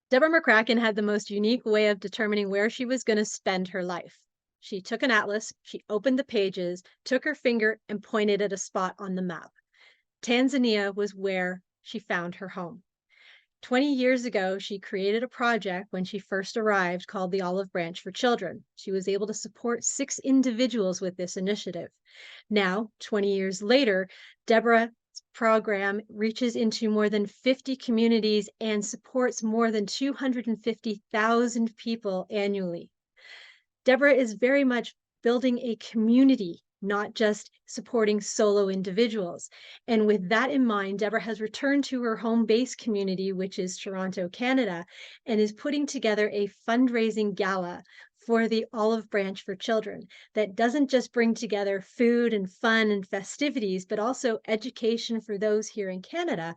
Deborah McCracken had the most unique way of determining where she was going to spend her life. She took an atlas, she opened the pages, took her finger, and pointed at a spot on the map. Tanzania was where she found her home. 20 years ago, she created a project when she first arrived called the Olive Branch for Children. She was able to support 6 individuals with this initiative. Now, 20 years later, Deborah's program reaches into more than 50 communities and supports more than 250,000 people annually. Deborah is very much building a community, not just supporting solo individuals. And with that in mind, Deborah has returned to her home base community, which is Toronto, Canada, and is putting together a fundraising gala for the Olive Branch for Children that doesn't just bring together food and fun and festivities, but also education for those here in Canada.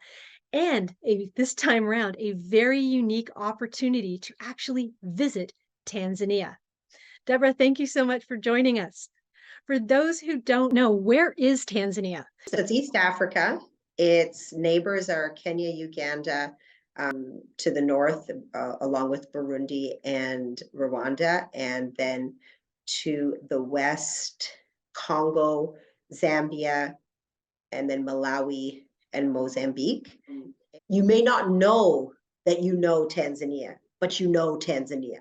And this time around, a very unique opportunity to actually visit Tanzania. Deborah, thank you so much for joining us. For those who don't know, where is Tanzania? So it's East Africa. Its neighbors are Kenya, Uganda, to the north, along with Burundi and Rwanda, and then to the west, Congo, Zambia, and then Malawi and Mozambique. You may not know that you know Tanzania, but you know Tanzania,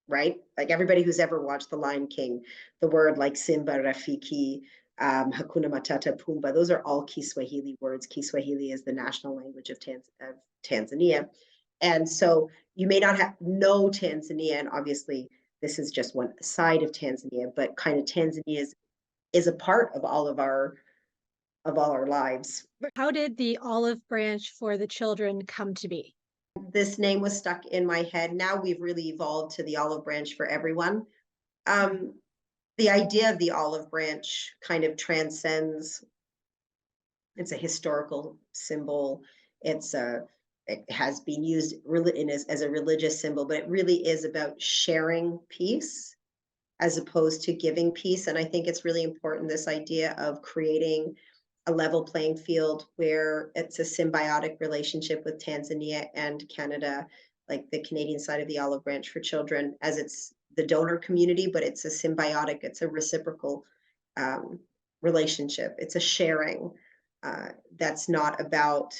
right? Like everybody who's ever watched The Lion King, the word like Simba, Rafiki, Hakuna Matata, Pumba, those are all Kiswahili words. Kiswahili is the national language of Tanzania. And so you may not know Tanzania, and obviously this is just one side of Tanzania, but kind of Tanzania is a part of all our lives. How did the Olive Branch for the Children come to be? This name was stuck in my head. Now we've really evolved to the Olive Branch for Everyone. The idea of the olive branch kind of transcends. It's a historical symbol. It has been used as a religious symbol, but it really is about sharing peace as opposed to giving peace. And I think it's really important, this idea of creating a level playing field where it's a symbiotic relationship with Tanzania and Canada, like the Canadian side of the Olive Branch for Children, as it's the donor community, but it's a symbiotic, it's a reciprocal relationship. It's a sharing that's not about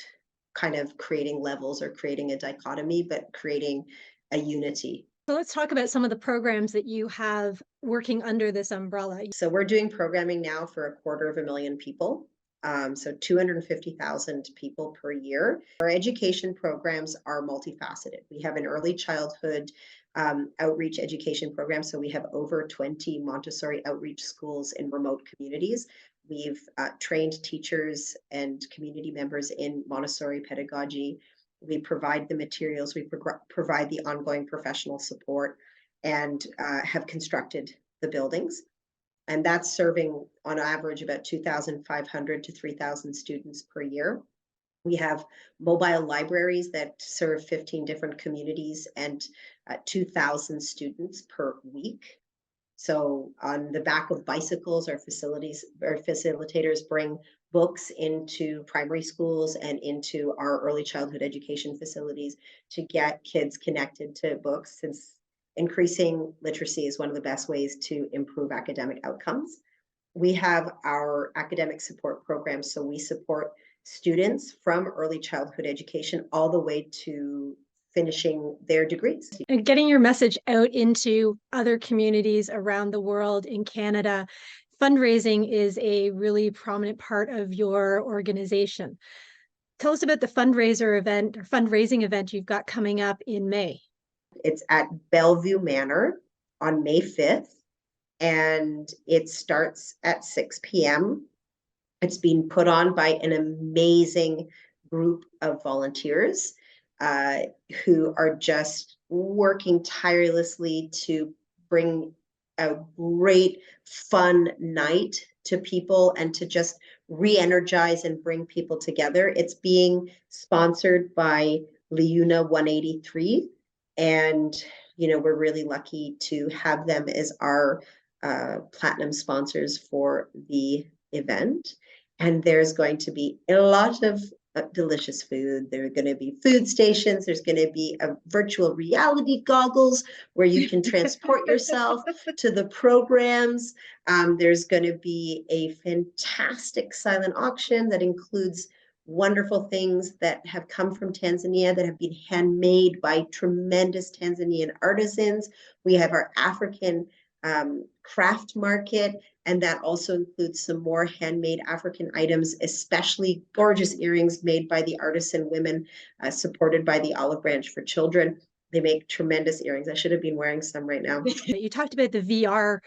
kind of creating levels or creating a dichotomy, but creating a unity. So let's talk about some of the programs that you have working under this umbrella. So we're doing programming now for 250,000 people. So 250,000 people per year. Our education programs are multifaceted. We have an early childhood outreach education program. So we have over 20 Montessori outreach schools in remote communities. We've trained teachers and community members in Montessori pedagogy. We provide the materials, we provide the ongoing professional support, and have constructed the buildings. And that's serving on average about 2,500 to 3,000 students per year. We have mobile libraries that serve 15 different communities and 2,000 students per week. So on the back of bicycles, our facilitators bring books into primary schools and into our early childhood education facilities to get kids connected to books, since increasing literacy is one of the best ways to improve academic outcomes. We have our academic support programs. So we support students from early childhood education all the way to finishing their degrees. And getting your message out into other communities around the world in Canada, fundraising is a really prominent part of your organization. Tell us about the fundraising event you've got coming up in May. It's at Bellevue Manor on May 5th, and it starts at 6 p.m. It's being put on by an amazing group of volunteers who are just working tirelessly to bring a great fun night to people and to just re-energize and bring people together. It's being sponsored by Liuna 183. And, we're really lucky to have them as our platinum sponsors for the event. And there's going to be a lot of delicious food. There are going to be food stations. There's going to be a virtual reality goggles where you can transport yourself to the programs. There's going to be a fantastic silent auction that includes wonderful things that have come from Tanzania that have been handmade by tremendous Tanzanian artisans. We have our African craft market, and that also includes some more handmade African items, especially gorgeous earrings made by the artisan women, supported by the Olive Branch for Children. They make tremendous earrings. I should have been wearing some right now. You talked about the VR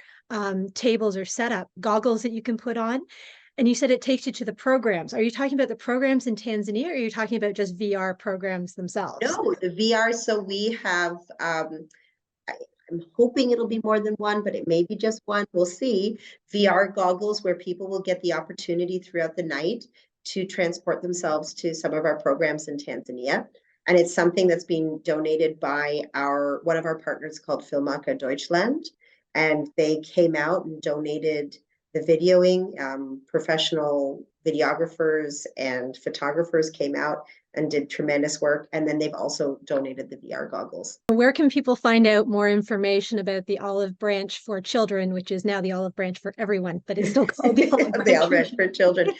tables or setup, goggles that you can put on. And you said it takes you to the programs. Are you talking about the programs in Tanzania, or are you talking about just VR programs themselves? No, the VR. So we have I'm hoping it'll be more than one, but it may be just one. We'll see. VR goggles where people will get the opportunity throughout the night to transport themselves to some of our programs in Tanzania. And it's something that's being donated by one of our partners called Filmmacher Deutschland. And they came out and donated the videoing. Professional videographers and photographers came out and did tremendous work. And then they've also donated the VR goggles. Where can people find out more information about the Olive Branch for Children, which is now the Olive Branch for Everyone, but it's still called the Olive Branch, the Olive Branch for Children?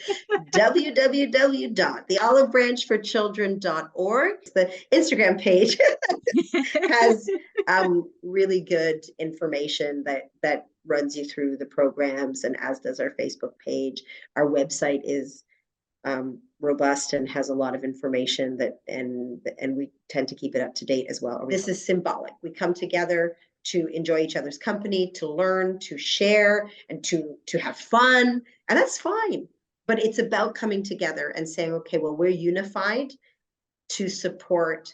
www.theolivebranchforchildren.org. The Instagram page has really good information that runs you through the programs, and as does our Facebook page. Our website is robust and has a lot of information and we tend to keep it up to date as well. This is symbolic. We come together to enjoy each other's company, to learn, to share, and to have fun, and that's fine. But it's about coming together and saying, okay, well, we're unified to support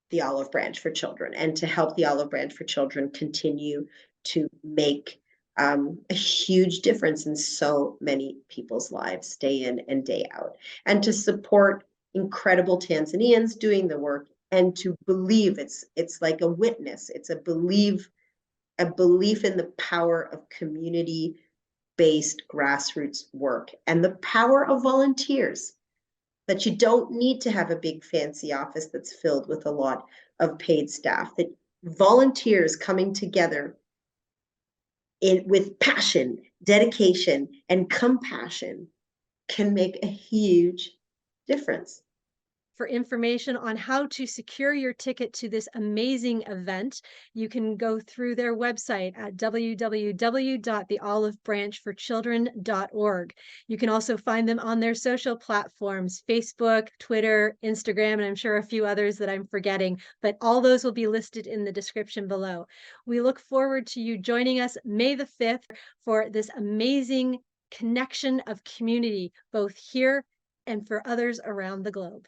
the Olive Branch for Children and to help the Olive Branch for Children continue to make a huge difference in so many people's lives, day in and day out, and to support incredible Tanzanians doing the work, and to believe it's like a witness. It's a belief in the power of community-based grassroots work and the power of volunteers. That you don't need to have a big fancy office that's filled with a lot of paid staff. That volunteers coming together with passion, dedication, and compassion can make a huge difference. For information on how to secure your ticket to this amazing event, you can go through their website at www.theolivebranchforchildren.org. You can also find them on their social platforms, Facebook, Twitter, Instagram, and I'm sure a few others that I'm forgetting, but all those will be listed in the description below. We look forward to you joining us May the 5th for this amazing connection of community, both here and for others around the globe.